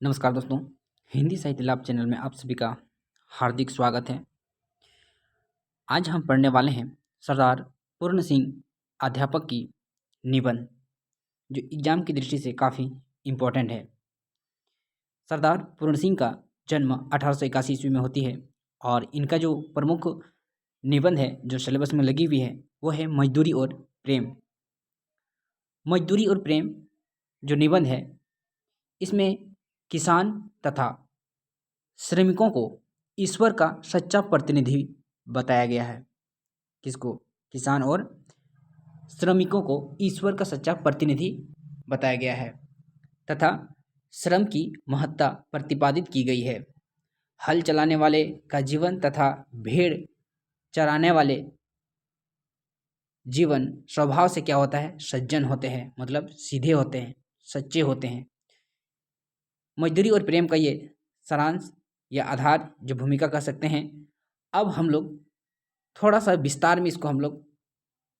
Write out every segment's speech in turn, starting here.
नमस्कार दोस्तों, हिंदी साहित्य लाभ चैनल में आप सभी का हार्दिक स्वागत है। आज हम पढ़ने वाले हैं सरदार पूर्ण सिंह अध्यापक की निबंध, जो एग्जाम की दृष्टि से काफ़ी इम्पोर्टेंट है। सरदार पूर्ण सिंह का जन्म 1881 ईस्वी में होती है और इनका जो प्रमुख निबंध है जो सिलेबस में लगी हुई है वो है मजदूरी और प्रेम। मजदूरी और प्रेम जो निबंध है इसमें किसान तथा श्रमिकों को ईश्वर का सच्चा प्रतिनिधि बताया गया है। किसको? किसान और श्रमिकों को ईश्वर का सच्चा प्रतिनिधि बताया गया है तथा श्रम की महत्ता प्रतिपादित की गई है। हल चलाने वाले का जीवन तथा भेड़ चराने वाले जीवन स्वभाव से क्या होता है? सज्जन होते हैं, मतलब सीधे होते हैं, सच्चे होते हैं। मजदूरी और प्रेम का ये सारांश या आधार जो भूमिका कह सकते हैं। अब हम लोग थोड़ा सा विस्तार में इसको हम लोग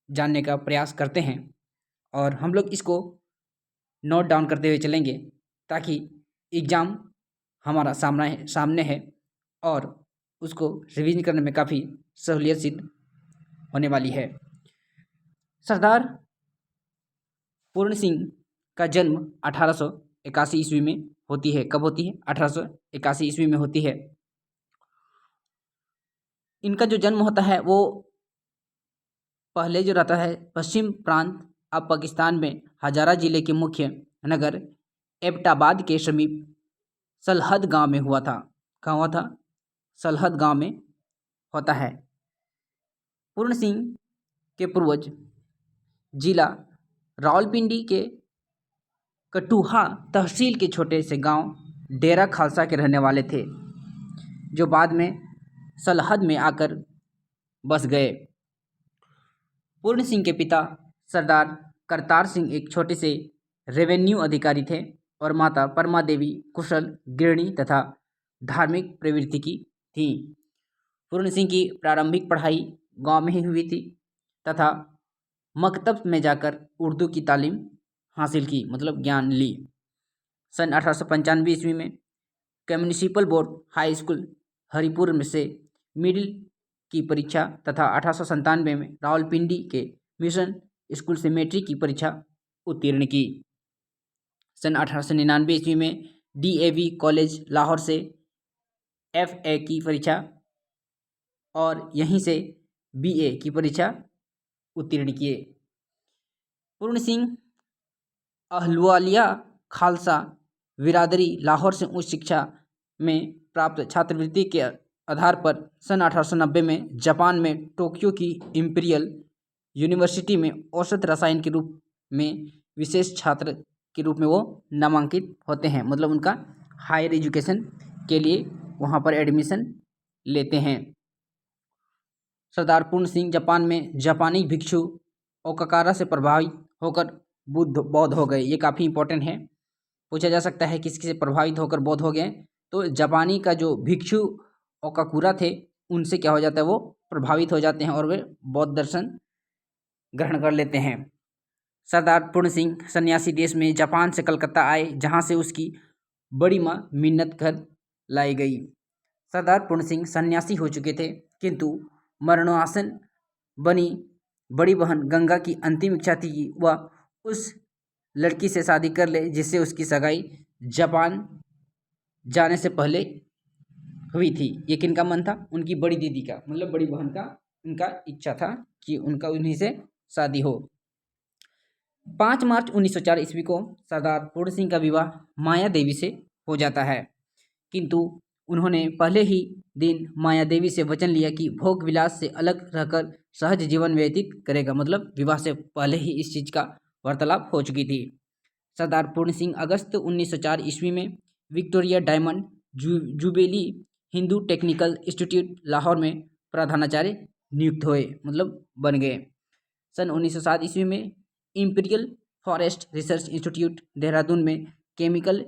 जानने का प्रयास करते हैं और हम लोग इसको नोट डाउन करते हुए चलेंगे ताकि एग्ज़ाम हमारा सामने है और उसको रिवीजन करने में काफ़ी सहूलियत सिद्ध होने वाली है। सरदार पूर्ण सिंह का जन्म 1881 ईस्वी में होती है। कब होती है? 1881 ईस्वी में होती है। इनका जो जन्म होता है वो पहले जो रहता है पश्चिम प्रांत अब पाकिस्तान में हजारा जिले के मुख्य नगर एबटाबाद के समीप सलहद गांव में हुआ था। कहाँ हुआ था? सलहद गांव में होता है। पूर्ण सिंह के पूर्वज जिला रावलपिंडी के कटुहा तहसील के छोटे से गांव डेरा खालसा के रहने वाले थे, जो बाद में सलहद में आकर बस गए। पूर्ण सिंह के पिता सरदार करतार सिंह एक छोटे से रेवेन्यू अधिकारी थे और माता परमा देवी कुशल गृहिणी तथा धार्मिक प्रवृत्ति की थी। पूर्ण सिंह की प्रारंभिक पढ़ाई गांव में ही हुई थी तथा मकतब में जाकर उर्दू की तालीम हासिल की, मतलब ज्ञान ली। सन 1895 ईस्वी में municipal board high school Haripur में से मिडिल की परीक्षा तथा 1897 में रावलपिंडी के मिशन स्कूल से मैट्रिक की परीक्षा उत्तीर्ण की। सन 1899 ईस्वी में DAV कॉलेज लाहौर से FA की परीक्षा और यहीं से BA की परीक्षा उत्तीर्ण किए। पूर्ण सिंह अहलुवालिया खालसा बिरादरी लाहौर से उच्च शिक्षा में प्राप्त छात्रवृत्ति के आधार पर सन 1890 में जापान में टोक्यो की इंपीरियल यूनिवर्सिटी में औसत रसायन के रूप में विशेष छात्र के रूप में वो नामांकित होते हैं, मतलब उनका हायर एजुकेशन के लिए वहाँ पर एडमिशन लेते हैं। सरदार पूर्ण सिंह जापान में जापानी भिक्षु ओकाकारा से प्रभावित होकर बौद्ध हो गए। ये काफ़ी इंपॉर्टेंट है, पूछा जा सकता है किस से प्रभावित होकर बौद्ध हो गए। तो जापानी का जो भिक्षु ओकाकुरा थे उनसे क्या हो जाता है, वो प्रभावित हो जाते हैं और वे बौद्ध दर्शन ग्रहण कर लेते हैं। सरदार पूर्ण सिंह सन्यासी देश में जापान से कलकत्ता आए, जहाँ से उसकी बड़ी माँ मिन्नत कर लाई गई। सरदार पूर्ण सिंह सन्यासी हो चुके थे किंतु मरणोआसन बनी बड़ी बहन गंगा की अंतिम इच्छा थी कि वह उस लड़की से शादी कर ले जिससे उसकी सगाई जापान जाने से पहले हुई थी। ये किनका मन था? उनकी बड़ी दीदी का, मतलब बड़ी बहन का उनका इच्छा था कि उनका उन्हीं से शादी हो। 5 मार्च 1904 ईस्वी को सरदार पूर्ण सिंह का विवाह माया देवी से हो जाता है, किंतु उन्होंने पहले ही दिन माया देवी से वचन लिया कि भोग विलास से अलग रहकर सहज जीवन व्यतीत करेगा, मतलब विवाह से पहले ही इस चीज़ का वार्तालाप हो चुकी थी। सरदार पूर्ण सिंह अगस्त 1904 ईस्वी में Victoria Diamond Jubilee Hindu Technical Institute Lahore में प्रधानाचार्य नियुक्त हुए, मतलब बन गए। सन 1907 ईस्वी में imperial forest research institute Dehradun में केमिकल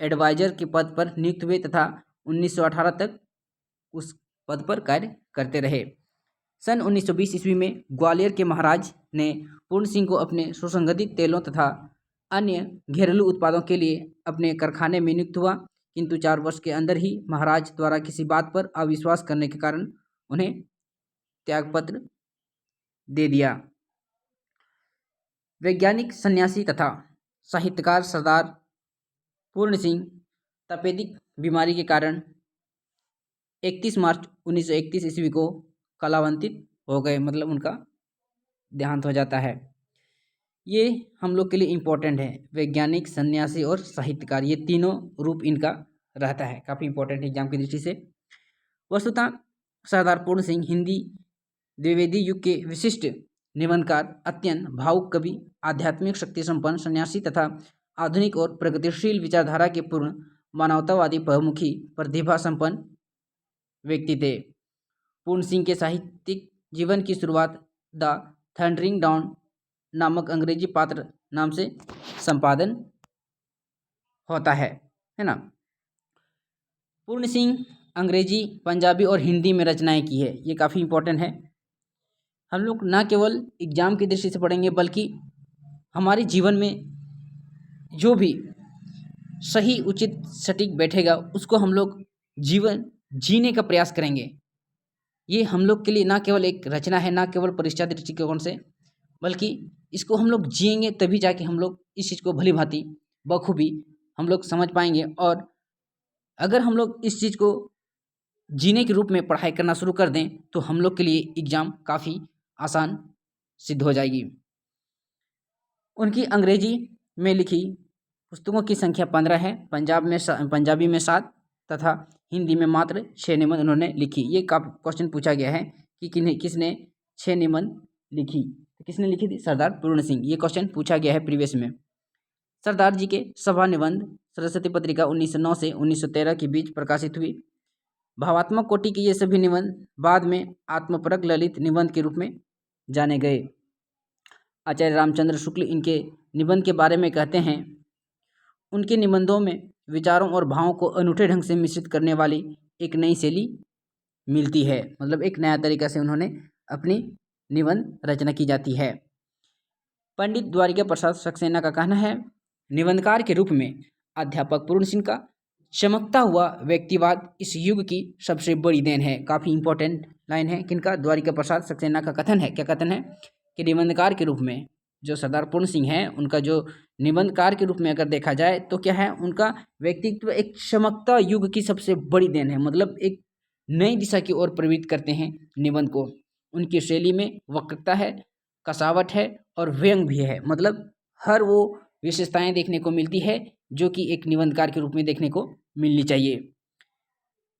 एडवाइजर के पद पर नियुक्त हुए तथा 1918 तक उस पद पर कार्य करते रहे। सन 1920 ईस्वी में ग्वालियर के महाराज ने पूर्ण सिंह को अपने सुसंगठित तेलों तथा अन्य घरेलू उत्पादों के लिए अपने कारखाने में नियुक्त हुआ, किंतु 4 वर्ष के अंदर ही महाराज द्वारा किसी बात पर अविश्वास करने के कारण उन्हें त्यागपत्र दे दिया। वैज्ञानिक, सन्यासी तथा साहित्यकार सरदार पूर्ण सिंह तपेदिक बीमारी के कारण 31 मार्च 1931 ईस्वी को कलावंतित हो गए, मतलब उनका देहांत हो जाता है। ये हम लोग के लिए इम्पोर्टेंट है, वैज्ञानिक, सन्यासी और साहित्यकार, ये तीनों रूप इनका रहता है, काफ़ी इंपॉर्टेंट एग्जाम की दृष्टि से। वस्तुतः सरदार पूर्ण सिंह हिंदी द्विवेदी युग के विशिष्ट निबंधकार, अत्यंत भावुक कवि, आध्यात्मिक शक्ति संपन्न सन्यासी तथा आधुनिक और प्रगतिशील विचारधारा के पूर्ण मानवतावादी, बहुमुखी, प्रतिभा संपन्न व्यक्ति थे। पूर्ण सिंह के साहित्यिक जीवन की शुरुआत द थंडरिंग डाउन नामक अंग्रेजी पात्र नाम से संपादन होता है ना। पूर्ण सिंह अंग्रेजी, पंजाबी और हिंदी में रचनाएं की है, ये काफ़ी इंपॉर्टेंट है। हम लोग ना केवल एग्जाम की दृष्टि से पढ़ेंगे बल्कि हमारे जीवन में जो भी सही, उचित, सटीक बैठेगा उसको हम लोग जीवन जीने का प्रयास करेंगे। ये हम लोग के लिए ना केवल एक रचना है, ना केवल परीक्षा दृष्टिकोण से, बल्कि इसको हम लोग जिएंगे तभी जाके हम लोग इस चीज़ को भली भांति बखूबी हम लोग समझ पाएंगे। और अगर हम लोग इस चीज़ को जीने के रूप में पढ़ाई करना शुरू कर दें तो हम लोग के लिए एग्ज़ाम काफ़ी आसान सिद्ध हो जाएगी। उनकी अंग्रेजी में लिखी पुस्तकों की संख्या 15 है, पंजाबी में 7 तथा हिंदी में मात्र 6 निबंध उन्होंने लिखी। ये क्वेश्चन पूछा गया है कि किसने 6 निबंध लिखी, किसने लिखी थी? सरदार पूर्ण सिंह। ये क्वेश्चन पूछा गया है प्रीवियस में। सरदार जी के सभा निबंध सरस्वती पत्रिका 1909 से 1913 के बीच प्रकाशित हुई। भावात्मक कोटि के ये सभी निबंध बाद में आत्मपरक ललित निबंध के रूप में जाने गए। आचार्य रामचंद्र शुक्ल इनके निबंध के बारे में कहते हैं, उनके निबंधों में विचारों और भावों को अनूठे ढंग से मिश्रित करने वाली एक नई शैली मिलती है, मतलब एक नया तरीका से उन्होंने अपनी निबंध रचना की जाती है। पंडित द्वारिका प्रसाद सक्सेना का कहना है, निबंधकार के रूप में अध्यापक पूर्ण सिंह का चमकता हुआ व्यक्तिवाद इस युग की सबसे बड़ी देन है। काफ़ी इंपॉर्टेंट लाइन है, किनका? द्वारिका प्रसाद सक्सेना का कथन है। क्या कथन है? कि निबंधकार के रूप में जो सरदार पूर्ण सिंह हैं, उनका जो निबंधकार के रूप में अगर देखा जाए तो क्या है, उनका व्यक्तित्व एक चमकता युग की सबसे बड़ी देन है, मतलब एक नई दिशा की ओर प्रवृत्त करते हैं निबंध को। उनकी शैली में वक्रता है, कसावट है और व्यंग भी है, मतलब हर वो विशेषताएं देखने को मिलती है जो कि एक निबंधकार के रूप में देखने को मिलनी चाहिए।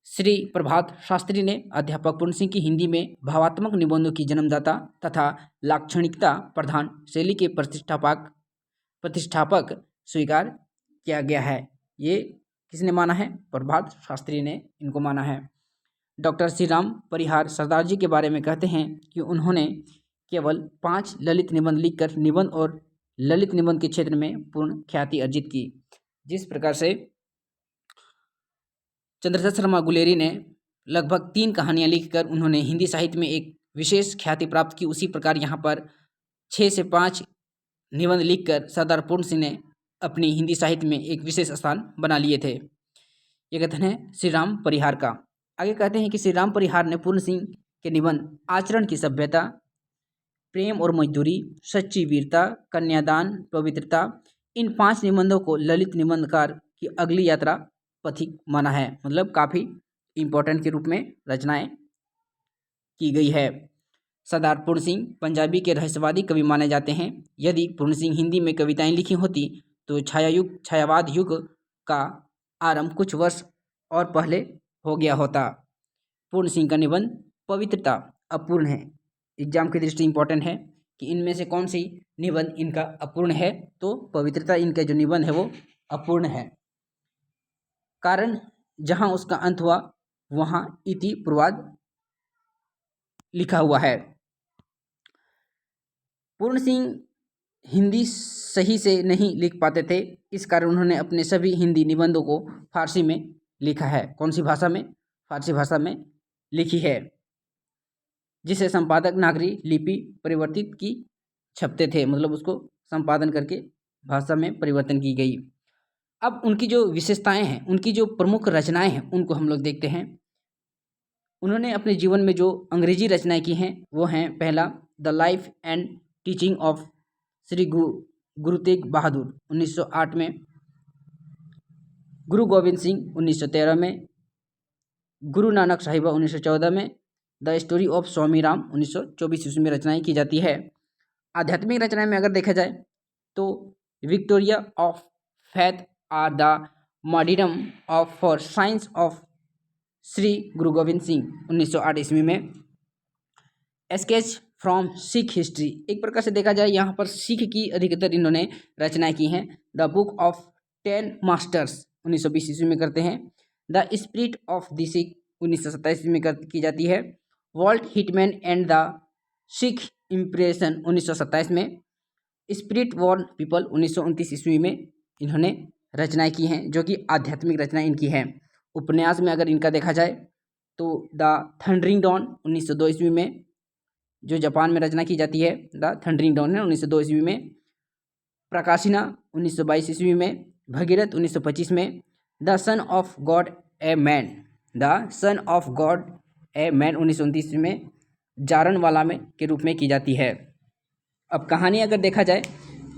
श्री प्रभात शास्त्री ने अध्यापक पूर्ण सिंह की हिंदी में भावात्मक निबंधों की जन्मदाता तथा लाक्षणिकता प्रधान शैली के प्रतिष्ठापक स्वीकार किया गया है। ये किसने माना है? प्रभात शास्त्री ने इनको माना है। डॉक्टर श्री राम परिहार सरदार जी के बारे में कहते हैं कि उन्होंने केवल 5 ललित निबंध लिखकर निबंध और ललित निबंध के क्षेत्र में पूर्ण ख्याति अर्जित की। जिस प्रकार से चंद्रशेखर शर्मा गुलेरी ने लगभग 3 कहानियाँ लिखकर उन्होंने हिंदी साहित्य में एक विशेष ख्याति प्राप्त की, उसी प्रकार यहाँ पर 6 से 5 निबंध लिखकर सरदार पूर्ण सिंह ने अपनी हिंदी साहित्य में एक विशेष स्थान बना लिए थे। ये कथन है श्री राम परिहार का। आगे कहते हैं कि श्री राम परिहार ने पूर्ण सिंह के निबंध आचरण की सभ्यता, प्रेम और मजदूरी, सच्ची वीरता, कन्यादान, पवित्रता, इन 5 निबंधों को ललित निबंधकार की अगली यात्रा पथिक माना है, मतलब काफ़ी इम्पोर्टेंट के रूप में रचनाएं की गई है। सरदार पूर्ण सिंह पंजाबी के रहस्यवादी कवि माने जाते हैं। यदि पूर्ण सिंह हिंदी में कविताएं लिखी होती तो छायावाद युग का आरंभ कुछ वर्ष और पहले हो गया होता। पूर्ण सिंह का निबंध पवित्रता अपूर्ण है। एग्जाम की दृष्टि इंपॉर्टेंट है कि इनमें से कौन सी निबंध इनका अपूर्ण है, तो पवित्रता इनका जो निबंध है वो अपूर्ण है। कारण जहां उसका अंत हुआ वहां इति पूर्वाद लिखा हुआ है। पूर्ण सिंह हिंदी सही से नहीं लिख पाते थे, इस कारण उन्होंने अपने सभी हिंदी निबंधों को फारसी में लिखा है। कौन सी भाषा में? फारसी भाषा में लिखी है, जिसे संपादक नागरी लिपि परिवर्तित की छपते थे, मतलब उसको संपादन करके भाषा में परिवर्तन की गई। अब उनकी जो विशेषताएं हैं, उनकी जो प्रमुख रचनाएं हैं, उनको हम लोग देखते हैं। उन्होंने अपने जीवन में जो अंग्रेजी रचनाएं की हैं वो हैं, पहला the life and teaching of Shri Guru Tegh Bahadur 1908 में, गुरु गोविंद सिंह 1913 में, गुरु नानक साहिबा 1914 में, द स्टोरी ऑफ स्वामी राम 1924 ईस्वी में रचनाएं की जाती है। आध्यात्मिक रचनाएं में अगर देखा जाए तो victory of faith or the martyrdom of for science of Shri Guru Gobind Singh 1908 ईस्वी में, स्केच फ्रॉम सिख हिस्ट्री, एक प्रकार से देखा जाए यहाँ पर सिख की अधिकतर इन्होंने रचनाएं की हैं। द बुक ऑफ 10 मास्टर्स 1920 ईस्वी में करते हैं। The spirit of the Sikh 1927 ईस्वी में की जाती है। Walt Whitman and the Sikh impression 1927 में। स्पिरिट वॉर्न पीपल 1929 ईस्वी में इन्होंने रचनाएं की हैं, जो कि आध्यात्मिक रचनाएं इनकी हैं। उपन्यास में अगर इनका देखा जाए तो द थंडरिंग डॉन 1902 ईस्वी में, जो जापान में रचना की जाती है, द थंडरिंग डॉन है 1902 ईस्वी में। प्रकाशिना 1922 ईस्वी में। भगीरथ 1925 में। The son of God a man, the son of God a man 1929 ईस्वी में जारनवाला में के रूप में की जाती है। अब कहानी अगर देखा जाए,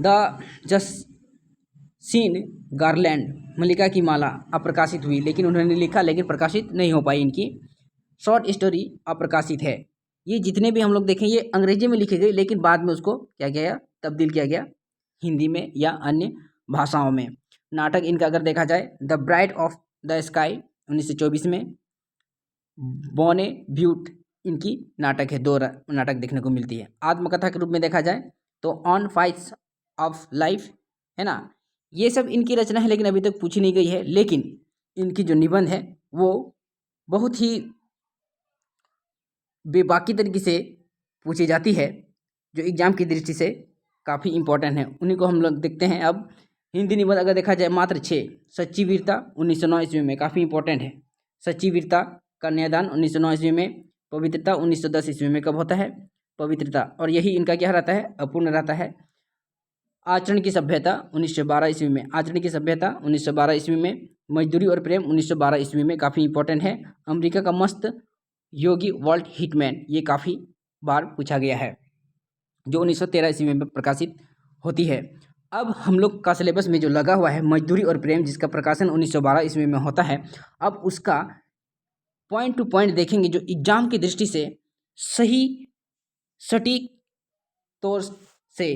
द जस्टिन गारलैंड, मल्लिका की माला अप्रकाशित हुई, लेकिन उन्होंने लिखा लेकिन प्रकाशित नहीं हो पाई इनकी। शॉर्ट स्टोरी अप्रकाशित है। ये जितने भी हम लोग देखें ये अंग्रेजी में लिखी गई, लेकिन बाद में उसको क्या किया गया, तब्दील किया गया हिंदी में या अन्य भाषाओं में। नाटक इनका अगर देखा जाए, the bride of the sky 1924 में। बोने ब्यूट इनकी नाटक है, 2 नाटक देखने को मिलती है। आत्मकथा के रूप में देखा जाए तो ऑन फाइट्स ऑफ लाइफ है ना, ये सब इनकी रचना है, लेकिन अभी तक पूछी नहीं गई है। लेकिन इनकी जो निबंध है वो बहुत ही बेबाकी तरीके से पूछी जाती है, जो एग्जाम की दृष्टि से काफ़ी इंपॉर्टेंट है। उन्हीं को हम लोग देखते हैं। अब हिंदी निबंध अगर देखा जाए मात्र 6, सच्ची वीरता 1909 ईस्वी में, काफ़ी इंपॉर्टेंट है। सच्ची वीरता, कन्यादान 1909 ईस्वी में। पवित्रता 1910 ईस्वी में। कब होता है पवित्रता, और यही इनका क्या रहता है, अपूर्ण रहता है। आचरण की सभ्यता 1912 ईस्वी में। आचरण की सभ्यता 1912 ईस्वी में। मजदूरी और प्रेम 1912 ईस्वी में, काफ़ी इंपॉर्टेंट है। अमेरिका का मस्त योगी वॉल्ट हिटमैन, ये काफ़ी बार पूछा गया है, जो 1913 ईस्वी में प्रकाशित होती है। अब हम लोग का सिलेबस में जो लगा हुआ है मजदूरी और प्रेम, जिसका प्रकाशन 1912 ईस्वी में होता है, अब उसका पॉइंट टू पॉइंट देखेंगे, जो एग्जाम की दृष्टि से सही सटीक तौर से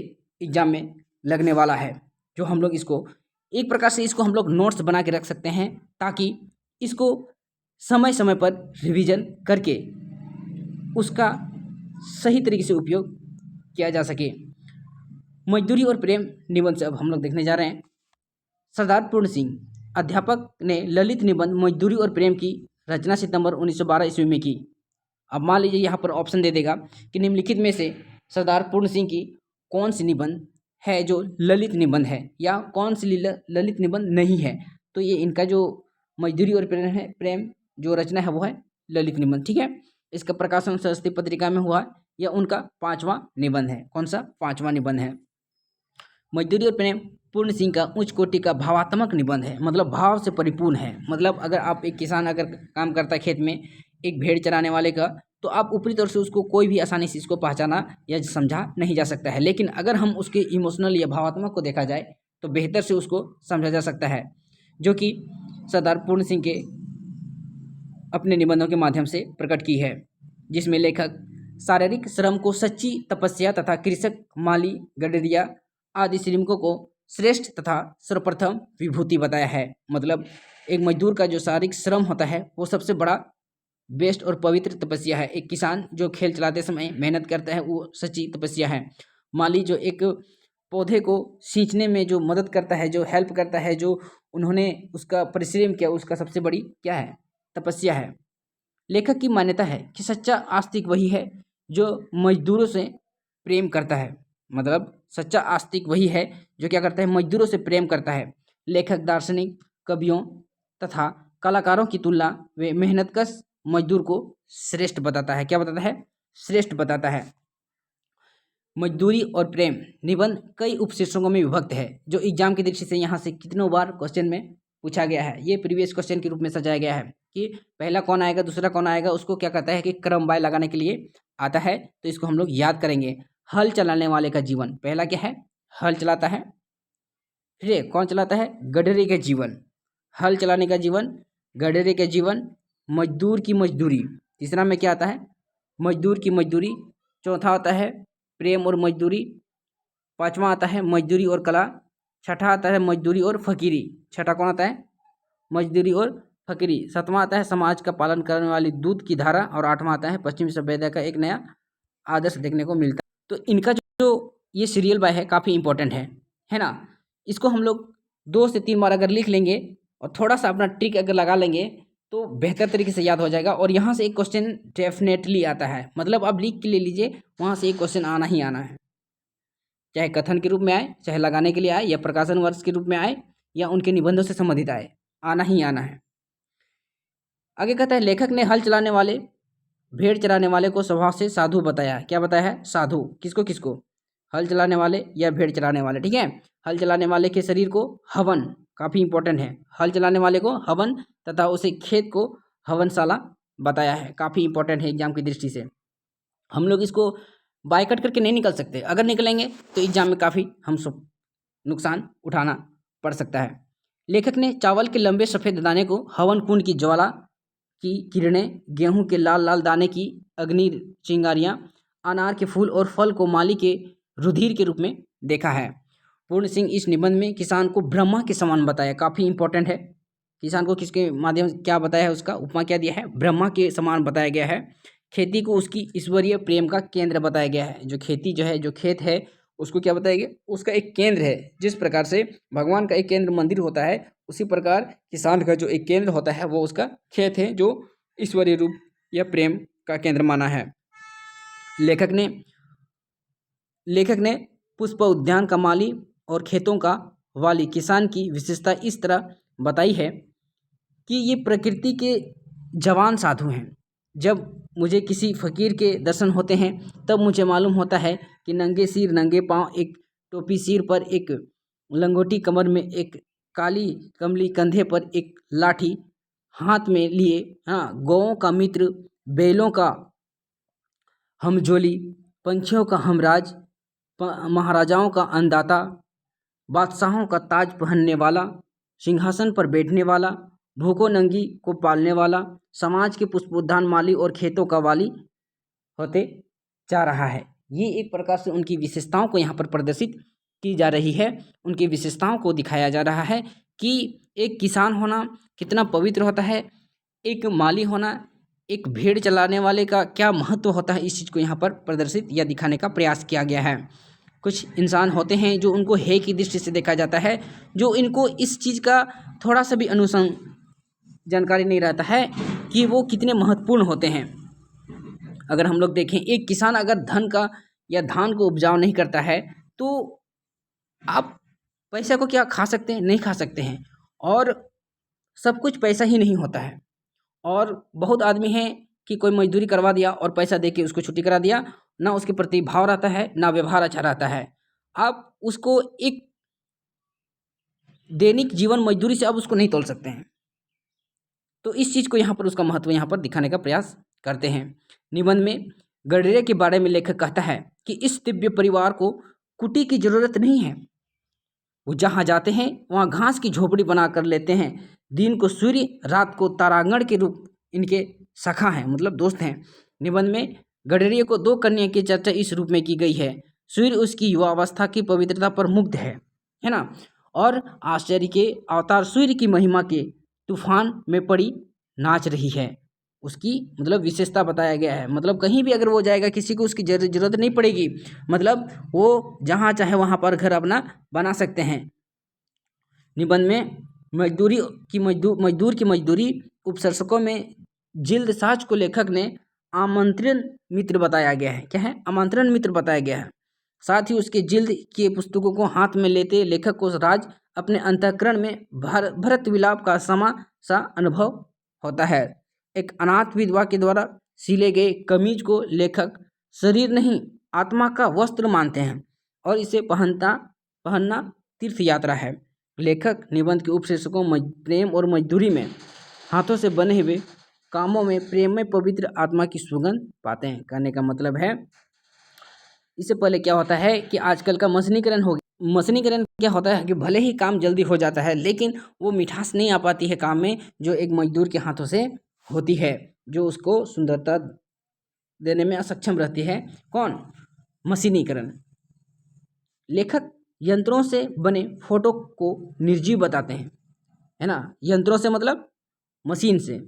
एग्जाम में लगने वाला है। जो हम लोग इसको एक प्रकार से इसको हम लोग नोट्स बना के रख सकते हैं, ताकि इसको समय समय पर रिवीजन करके उसका सही तरीके से उपयोग किया जा सके। मजदूरी और प्रेम निबंध से अब हम लोग देखने जा रहे हैं। सरदार पूर्ण सिंह अध्यापक ने ललित निबंध मजदूरी और प्रेम की रचना सितंबर 1912 ईस्वी में की। अब मान लीजिए यहाँ पर ऑप्शन दे देगा कि निम्नलिखित में से सरदार पूर्ण सिंह की कौन सी निबंध है जो ललित निबंध है, या कौन सी ललित निबंध नहीं है। तो ये इनका जो मजदूरी और प्रेम है, प्रेम जो रचना है वो है ललित निबंध। ठीक है, इसका प्रकाशन सरस्वती पत्रिका में हुआ, यह उनका 5वां निबंध है। कौन सा 5वां निबंध है। मजदूरी और प्रेम पूर्ण सिंह का उच्च कोटि का भावात्मक निबंध है, मतलब भाव से परिपूर्ण है। मतलब अगर आप एक किसान अगर काम करता है खेत में, एक भेड़ चराने वाले का, तो आप ऊपरी तौर से उसको कोई भी आसानी से इसको पहचाना या समझा नहीं जा सकता है। लेकिन अगर हम उसके इमोशनल या भावात्मक को देखा जाए तो बेहतर से उसको समझा जा सकता है, जो कि सरदार पूर्ण सिंह के अपने निबंधों के माध्यम से प्रकट की है, जिसमें लेखक शारीरिक श्रम को सच्ची तपस्या तथा कृषक, माली, गडरिया आदि श्रमिकों को श्रेष्ठ तथा सर्वप्रथम विभूति बताया है। मतलब एक मजदूर का जो शारीरिक श्रम होता है वो सबसे बड़ा बेस्ट और पवित्र तपस्या है। एक किसान जो खेल चलाते समय मेहनत करता है वो सच्ची तपस्या है। माली जो एक पौधे को सींचने में जो मदद करता है, जो हेल्प करता है, जो उन्होंने उसका परिश्रम किया, उसका सबसे बड़ी क्या है, तपस्या है। लेखक की मान्यता है कि सच्चा आस्तिक वही है जो मजदूरों से प्रेम करता है। मतलब सच्चा आस्तिक वही है जो क्या करता है, मजदूरों से प्रेम करता है। लेखक दार्शनिक, कवियों तथा कलाकारों की तुलना वे मेहनतकश मजदूर को श्रेष्ठ बताता है। क्या बताता है, श्रेष्ठ बताता है। मजदूरी और प्रेम निबंध कई उपशीर्षकों में विभक्त है, जो एग्जाम की दृष्टि से यहाँ से कितनों बार क्वेश्चन में पूछा गया है। ये प्रीवियस क्वेश्चन के रूप में सजाया गया है कि पहला कौन आएगा, दूसरा कौन आएगा, उसको क्या कहता है कि क्रम बाय लगाने के लिए आता है। तो इसको हम लोग याद करेंगे। हल चलाने वाले का जीवन, पहला क्या है, हल चलाता है। फिर कौन चलाता है, गडरे का जीवन, हल चलाने का जीवन, गडरे का जीवन। मजदूर की मजदूरी, तीसरा में क्या आता है, मजदूर की मजदूरी। चौथा आता है प्रेम और मजदूरी। पांचवा आता है मजदूरी और कला। छठा आता है मजदूरी और फकीरी। छठा कौन आता है, मजदूरी और फकीरी। सातवां आता है समाज का पालन करने वाली दूध की धारा। और आठवां आता है पश्चिम सभ्यता का एक नया आदर्श देखने को मिलता है। तो इनका जो ये सीरियल बाय है काफ़ी इंपॉर्टेंट है ना। इसको हम लोग 2 से 3 बार अगर लिख लेंगे और थोड़ा सा अपना ट्रिक अगर लगा लेंगे तो बेहतर तरीके से याद हो जाएगा। और यहाँ से एक क्वेश्चन डेफिनेटली आता है, मतलब आप लिख के ले लीजिए, वहाँ से एक क्वेश्चन आना ही आना है, चाहे कथन के रूप में आए, चाहे लगाने के लिए आए, या प्रकाशन वर्ष के रूप में आए, या उनके निबंधों से संबंधित आए, आना ही आना है। आगे कहता है लेखक ने हल चलाने वाले भेड़ चराने वाले को स्वभाव से साधु बताया। क्या बताया है, साधु। किसको किसको, हल चलाने वाले या भेड़ चराने वाले, ठीक है। हल चलाने वाले के शरीर को हवन, काफ़ी इंपॉर्टेंट है, हल चलाने वाले को हवन तथा उसे खेत को हवनशाला बताया है, काफ़ी इंपॉर्टेंट है एग्जाम की दृष्टि से। हम लोग इसको बाय कट करके नहीं निकल सकते, अगर निकलेंगे तो एग्जाम में काफ़ी हम सब नुकसान उठाना पड़ सकता है। लेखक ने चावल के लंबे सफ़ेद दाने को हवन कुंड की ज्वाला की किरणें, गेहूं के लाल लाल दाने की अग्नि चिंगारियां, अनार के फूल और फल को माली के रुधिर के रूप में देखा है। पूर्ण सिंह इस निबंध में किसान को ब्रह्मा के समान बताया, काफ़ी इंपॉर्टेंट है। किसान को किसके माध्यम से क्या बताया है, उसका उपमा क्या दिया है, ब्रह्मा के समान बताया गया है। खेती को उसकी ईश्वरीय प्रेम का केंद्र बताया गया है। जो खेती जो है, जो खेत है, उसको क्या बताया गया, उसका एक केंद्र है। जिस प्रकार से भगवान का एक केंद्र मंदिर होता है, उसी प्रकार किसान का जो एक केंद्र होता है वो उसका खेत है, जो ईश्वरीय रूप या प्रेम का केंद्र माना है। लेखक ने पुष्प उद्यान का माली और खेतों का वाली किसान की विशेषता इस तरह बताई है कि ये प्रकृति के जवान साधु हैं। जब मुझे किसी फकीर के दर्शन होते हैं तब मुझे मालूम होता है कि नंगे सिर नंगे पांव, एक टोपी सिर पर, एक लंगोटी कमर में, एक काली कमली कंधे पर, एक लाठी हाथ में लिए, हाँ, गौओं का मित्र, बैलों का हमजोली, पंछियों का हमराज, महाराजाओं का अन्नदाता, बादशाहों का ताज पहनने वाला, सिंहासन पर बैठने वाला, भूखों नंगी को पालने वाला, समाज के पुष्पोद्यान माली और खेतों का वाली होते जा रहा है। ये एक प्रकार से उनकी विशेषताओं को यहाँ पर प्रदर्शित की जा रही है, उनकी विशेषताओं को दिखाया जा रहा है कि एक किसान होना कितना पवित्र होता है, एक माली होना, एक भेड़ चलाने वाले का क्या महत्व होता है, इस चीज़ को यहाँ पर प्रदर्शित या दिखाने का प्रयास किया गया है। कुछ इंसान होते हैं जो उनको हे की दृष्टि से देखा जाता है, जो इनको इस चीज़ का थोड़ा सा भी जानकारी नहीं रहता है कि वो कितने महत्वपूर्ण होते हैं। अगर हम लोग देखें, एक किसान अगर धन का या धान को उपजाऊ नहीं करता है तो आप पैसा को क्या खा सकते हैं, नहीं खा सकते हैं। और सब कुछ पैसा ही नहीं होता है। और बहुत आदमी हैं कि कोई मजदूरी करवा दिया और पैसा दे के उसको छुट्टी करा दिया, ना उसके प्रति भाव रहता है, ना व्यवहार अच्छा रहता है। आप उसको एक दैनिक जीवन मजदूरी से आप उसको नहीं तोल सकते हैं। तो इस चीज़ को यहाँ पर उसका महत्व यहाँ पर दिखाने का प्रयास करते हैं। निबंध में गडरे के बारे में लेखक कहता है कि इस दिव्य परिवार को कुटी की जरूरत नहीं है। वो जहाँ जाते हैं वहाँ घास की झोपड़ी बना कर लेते हैं। दिन को सूर्य, रात को तारांगण के रूप इनके सखा हैं, मतलब दोस्त हैं। निबंध में गडरिये को 2 कन्या की चर्चा इस रूप में की गई है। सूर्य उसकी युवावस्था की पवित्रता पर मुग्ध है ना, और आश्चर्य के अवतार सूर्य की महिमा के तूफान में पड़ी नाच रही है। उसकी मतलब विशेषता बताया गया है, मतलब कहीं भी अगर वो जाएगा किसी को उसकी जरूरत नहीं पड़ेगी, मतलब वो जहाँ चाहे वहाँ पर घर अपना बना सकते हैं। निबंध में मजदूर की मजदूरी उपशीर्षकों में जिल्द साज को लेखक ने आमंत्रण मित्र बताया गया है। क्या है, आमंत्रण मित्र बताया गया है। साथ ही उसके जिल्द के पुस्तकों को हाथ में लेते लेखक को राज अपने अंतःकरण में भरत विलाप का समा सा अनुभव होता है। एक अनाथ विधवा के द्वारा सिले गए कमीज को लेखक शरीर नहीं आत्मा का वस्त्र मानते हैं और इसे पहनना तीर्थ यात्रा है। लेखक निबंध के उपशीर्षकों प्रेम और मजदूरी में हाथों से बने हुए कामों में प्रेम में पवित्र आत्मा की सुगंध पाते हैं। कहने का मतलब है, इससे पहले क्या होता है कि आजकल का मशीनीकरण हो गया। मशीनीकरण क्या होता है कि भले ही काम जल्दी हो जाता है, लेकिन वो मिठास नहीं आ पाती है काम में जो एक मजदूर के हाथों से होती है, जो उसको सुंदरता देने में असक्षम रहती है। कौन? मशीनीकरण। लेखक यंत्रों से बने फोटो को निर्जीव बताते हैं, है ना। यंत्रों से मतलब मशीन से,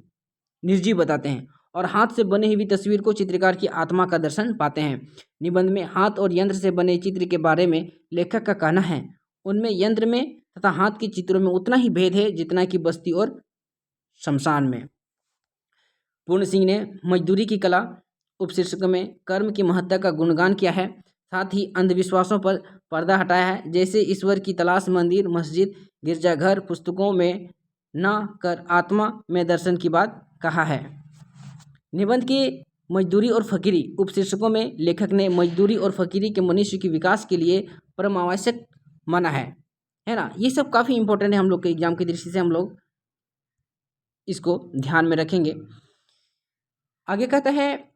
निर्जीव बताते हैं और हाथ से बनी हुई तस्वीर को चित्रकार की आत्मा का दर्शन पाते हैं। निबंध में हाथ और यंत्र से बने चित्र के बारे में लेखक का कहना है, उनमें यंत्र में तथा हाथ के चित्रों में उतना ही भेद है जितना कि बस्ती और शमशान में। पूर्ण सिंह ने मजदूरी की कला उपशीर्षक में कर्म की महत्ता का गुणगान किया है, साथ ही अंधविश्वासों पर पर्दा हटाया है, जैसे ईश्वर की तलाश मंदिर, मस्जिद, गिरजाघर, पुस्तकों में न कर आत्मा में दर्शन की बात कहा है। निबंध के मजदूरी और फकीरी उपशीर्षकों में लेखक ने मजदूरी और फकीरी के मनुष्य के विकास के लिए परम आवश्यक माना है ना। ये सब काफ़ी इंपॉर्टेंट है, हम लोग के एग्जाम की दृष्टि से हम लोग इसको ध्यान में रखेंगे। आगे कहता है,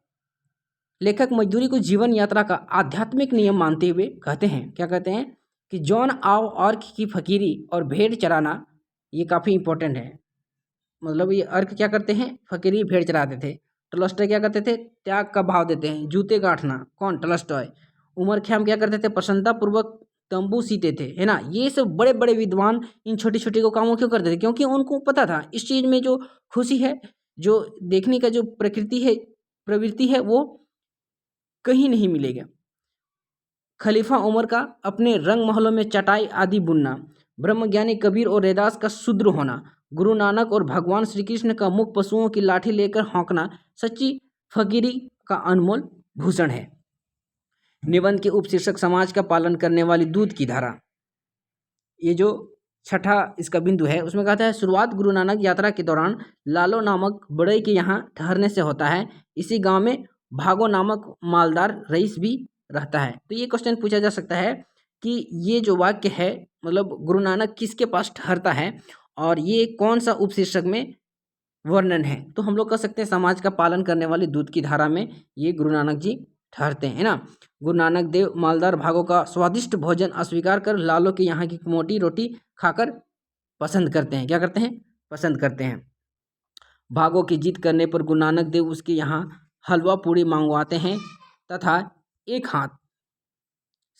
लेखक मजदूरी को जीवन यात्रा का आध्यात्मिक नियम मानते हुए कहते हैं, क्या कहते हैं कि जौन आव अर्क की फकीरी और भेड़ चराना ये काफ़ी इंपॉर्टेंट है। मतलब ये अर्क क्या करते हैं? फकीरी, भेड़ चराते थे। टॉलस्टॉय क्या करते थे? त्याग का भाव देते हैं, जूते गांठना। कौन? टॉलस्टॉय। उमर ख़याम क्या करते थे? प्रसन्नतापूर्वक तंबू सीते थे, है ना। ये सब बड़े बड़े विद्वान इन छोटी छोटी को कामों क्यों करते थे? क्योंकि उनको पता था इस चीज़ में जो खुशी है, जो देखने का जो प्रवृत्ति है वो कहीं नहीं मिलेगा। खलीफा उमर का अपने रंग महलों में चटाई आदि बुनना, ब्रह्मज्ञानी कबीर और रैदास का शूद्र होना, गुरु नानक और भगवान श्री कृष्ण का मुख पशुओं की लाठी लेकर हौंकना सच्ची फकीरी का अनमोल भूषण है। निबंध के उपशीर्षक समाज का पालन करने वाली दूध की धारा, ये जो छठा इसका बिंदु है उसमें कहता है, शुरुआत गुरु नानक यात्रा के दौरान लालो नामक बड़ई के यहाँ ठहरने से होता है। इसी गांव में भागो नामक मालदार रईस भी रहता है। तो ये क्वेश्चन पूछा जा सकता है कि ये जो वाक्य है, मतलब गुरु नानक किसके पास ठहरता है और ये कौन सा उपशीर्षक में वर्णन है? तो हम लोग कह सकते हैं समाज का पालन करने वाली दूध की धारा में ये गुरु नानक जी ठहरते हैं ना। गुरु नानक देव मालदार भागों का स्वादिष्ट भोजन अस्वीकार कर लालो के यहाँ की मोटी रोटी खाकर पसंद करते हैं। क्या करते हैं? पसंद करते हैं। भागों की जीत करने पर गुरु नानक देव उसके यहाँ हलवा पूड़ी मंगवाते हैं तथा एक हाथ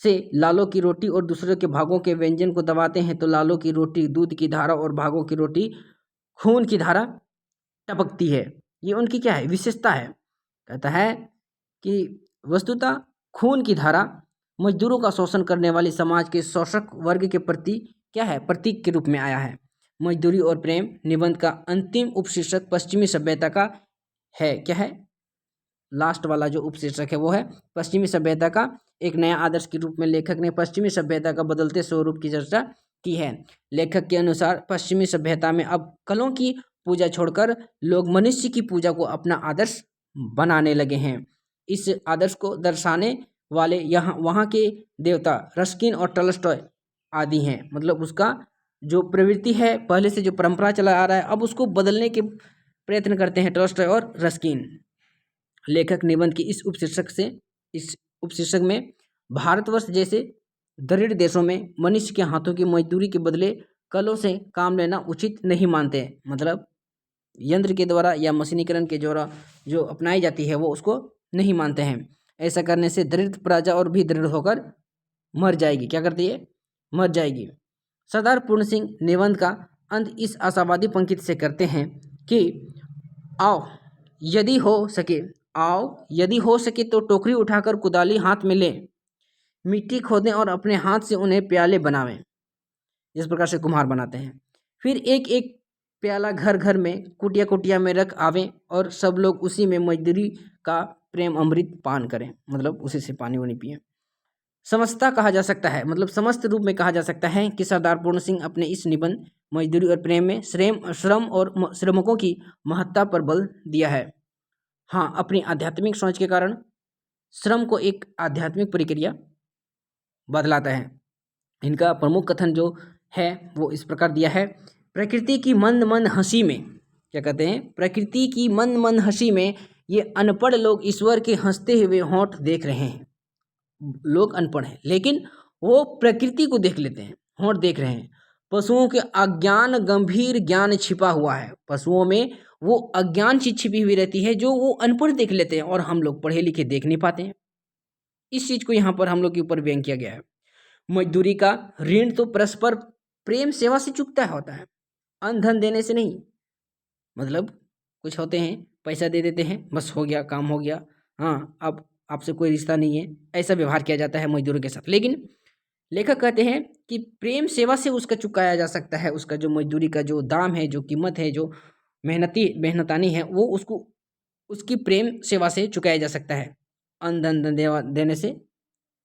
से लालो की रोटी और दूसरे के भागों के व्यंजन को दबाते हैं तो लालो की रोटी दूध की धारा और भागों की रोटी खून की धारा टपकती है। ये उनकी क्या है? विशेषता है। कहता है कि वस्तुतः खून की धारा मजदूरों का शोषण करने वाली समाज के शोषक वर्ग के प्रति क्या है? प्रतीक के रूप में आया है। मजदूरी और प्रेम निबंध का अंतिम उपशीर्षक पश्चिमी सभ्यता का है। क्या है? लास्ट वाला जो उपशीर्षक है वो है पश्चिमी सभ्यता का एक नया आदर्श के रूप में लेखक ने पश्चिमी सभ्यता का बदलते स्वरूप की चर्चा की है। लेखक के अनुसार पश्चिमी सभ्यता में अब कलों की पूजा छोड़कर लोग मनुष्य की पूजा को अपना आदर्श बनाने लगे हैं। इस आदर्श को दर्शाने वाले वहाँ के देवता रस्किन और टॉलस्टॉय आदि हैं। मतलब उसका जो प्रवृत्ति है, पहले से जो परंपरा चला आ रहा है, अब उसको बदलने के प्रयत्न करते हैं टॉलस्टॉय और रस्किन। लेखक निबंध की इस उपशीर्षक में भारतवर्ष जैसे दरिद्र देशों में मनुष्य के हाथों की मजदूरी के बदले कलों से काम लेना उचित नहीं मानते। मतलब यंत्र के द्वारा या मशीनीकरण के द्वारा जो अपनाई जाती है वो उसको नहीं मानते हैं। ऐसा करने से दरिद्र प्रजा और भी दरिद्र होकर मर जाएगी। क्या करती है? मर जाएगी। सरदार पूर्ण सिंह निबंध का अंत इस आशावादी पंक्ति से करते हैं कि आओ यदि हो सके तो टोकरी उठाकर कुदाली हाथ में लें, मिट्टी खोदें और अपने हाथ से उन्हें प्याले बनावें, जिस प्रकार से कुम्हार बनाते हैं। फिर एक एक प्याला घर घर में कुटिया कुटिया में रख आवें और सब लोग उसी में मजदूरी का प्रेम अमृत पान करें। मतलब उसी से पानी वानी पिए। समस्ता कहा जा सकता है, मतलब समस्त रूप में कहा जा सकता है कि सरदार पूर्ण सिंह अपने इस निबंध मजदूरी और प्रेम में श्रम और श्रमिकों की महत्ता पर बल दिया है। हाँ, अपनी आध्यात्मिक सोच के कारण श्रम को एक आध्यात्मिक प्रक्रिया बदलाता है। इनका प्रमुख कथन जो है वो इस प्रकार दिया है, प्रकृति की मंद मंद हंसी में, क्या कहते हैं, प्रकृति की मंद मंद हंसी में ये अनपढ़ लोग ईश्वर के हंसते हुए होंठ देख रहे हैं। लोग अनपढ़ हैं लेकिन वो प्रकृति को देख लेते हैं, होंठ देख रहे हैं। पशुओं के अज्ञान गंभीर ज्ञान छिपा हुआ है। पशुओं में वो अज्ञान चीज छिपी हुई रहती है जो वो अनपढ़ देख लेते हैं और हम लोग पढ़े लिखे देख नहीं पाते हैं। इस चीज को यहाँ पर हम लोग के ऊपर व्यंग किया गया है। मजदूरी का ऋण तो परस्पर प्रेम सेवा से चुकता होता है, अन्न धन देने से नहीं। मतलब कुछ होते हैं पैसा दे देते हैं, बस हो गया, काम हो गया, हाँ अब आपसे कोई रिश्ता नहीं है, ऐसा व्यवहार किया जाता है मजदूरों के साथ। लेकिन लेखक कहते हैं कि प्रेम सेवा से उसका चुकाया जा सकता है। उसका जो मजदूरी का जो दाम है, जो कीमत है, जो मेहनतानी है, वो उसको उसकी प्रेम सेवा से चुकाया जा सकता है, अन्न धन देने से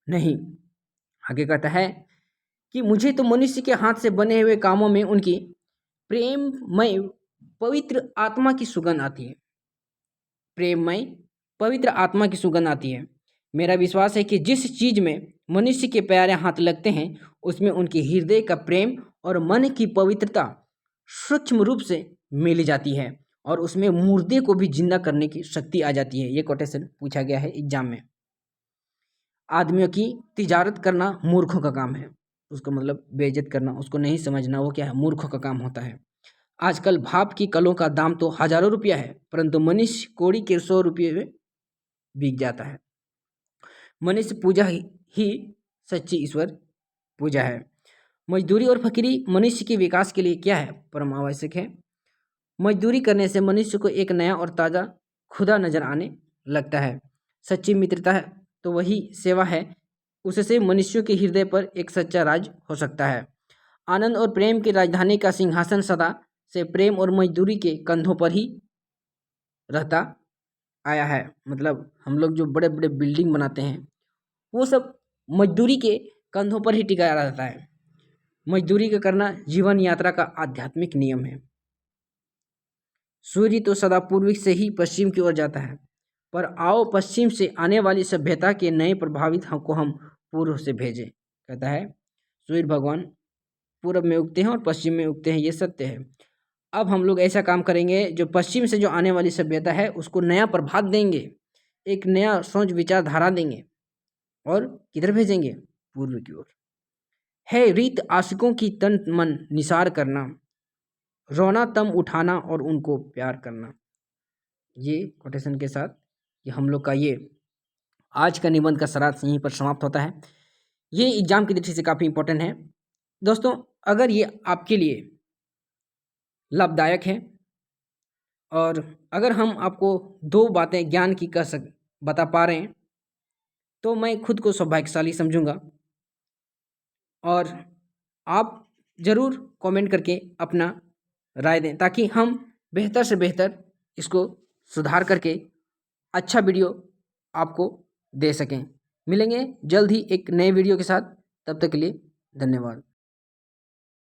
नहीं। आगे कहता है कि मुझे तो मनुष्य के हाथ से बने हुए कामों में उनकी प्रेममय पवित्र आत्मा की सुगंध आती है। प्रेममय पवित्र आत्मा की सुगंध आती है। मेरा विश्वास है कि जिस चीज में मनुष्य के प्यारे हाथ लगते हैं उसमें उनके हृदय का प्रेम और मन की पवित्रता सूक्ष्म रूप से मिल जाती है और उसमें मुर्दे को भी जिंदा करने की शक्ति आ जाती है। ये कोटेशन पूछा गया है एग्जाम में। आदमियों की तिजारत करना मूर्खों का काम है। उसको मतलब बेइज्जत करना, उसको नहीं समझना, वो क्या है, मूर्खों का काम होता है। आजकल भाप की कलों का दाम तो हजारों रुपया है, परंतु मनुष्य कौड़ी के 100 रुपये में बिक जाता है। मनुष्य पूजा ही सच्ची ईश्वर पूजा है। मजदूरी और फकीरी मनुष्य के विकास के लिए क्या है, परम आवश्यक है। मजदूरी करने से मनुष्य को एक नया और ताज़ा खुदा नजर आने लगता है। सच्ची मित्रता है तो वही सेवा है, उससे मनुष्यों के हृदय पर एक सच्चा राज हो सकता है। आनंद और प्रेम की राजधानी का सिंहासन सदा से प्रेम और मजदूरी के कंधों पर ही रहता आया है। मतलब हम लोग जो बड़े बड़े बिल्डिंग बनाते हैं वो सब मजदूरी के कंधों पर ही टिकाया रहता है। मजदूरी का करना जीवन यात्रा का आध्यात्मिक नियम है। सूर्य तो सदा पूर्व से ही पश्चिम की ओर जाता है, पर आओ पश्चिम से आने वाली सभ्यता के नए प्रभावित को हम पूर्व से भेजें। कहता है सूर्य भगवान पूर्व में उगते हैं और पश्चिम में उगते हैं, ये सत्य है। अब हम लोग ऐसा काम करेंगे जो पश्चिम से जो आने वाली सभ्यता है उसको नया प्रभात देंगे, एक नया सोच विचारधारा देंगे और किधर भेजेंगे, पूर्व की ओर। है रीत आशिकों की तन मन निसार करना, रोना तम उठाना और उनको प्यार करना। ये कोटेशन के साथ ये हम लोग का ये आज का निबंध का सारांश यहीं पर समाप्त होता है। ये एग्जाम की दृष्टि से काफ़ी इंपॉर्टेंट है दोस्तों। अगर ये आपके लिए लाभदायक है और अगर हम आपको 2 बातें ज्ञान की बता पा रहे हैं तो मैं खुद को सौभाग्यशाली समझूंगा। और आप ज़रूर कमेंट करके अपना राय दें ताकि हम बेहतर से बेहतर इसको सुधार करके अच्छा वीडियो आपको दे सकें। मिलेंगे जल्द ही एक नए वीडियो के साथ, तब तक के लिए धन्यवाद।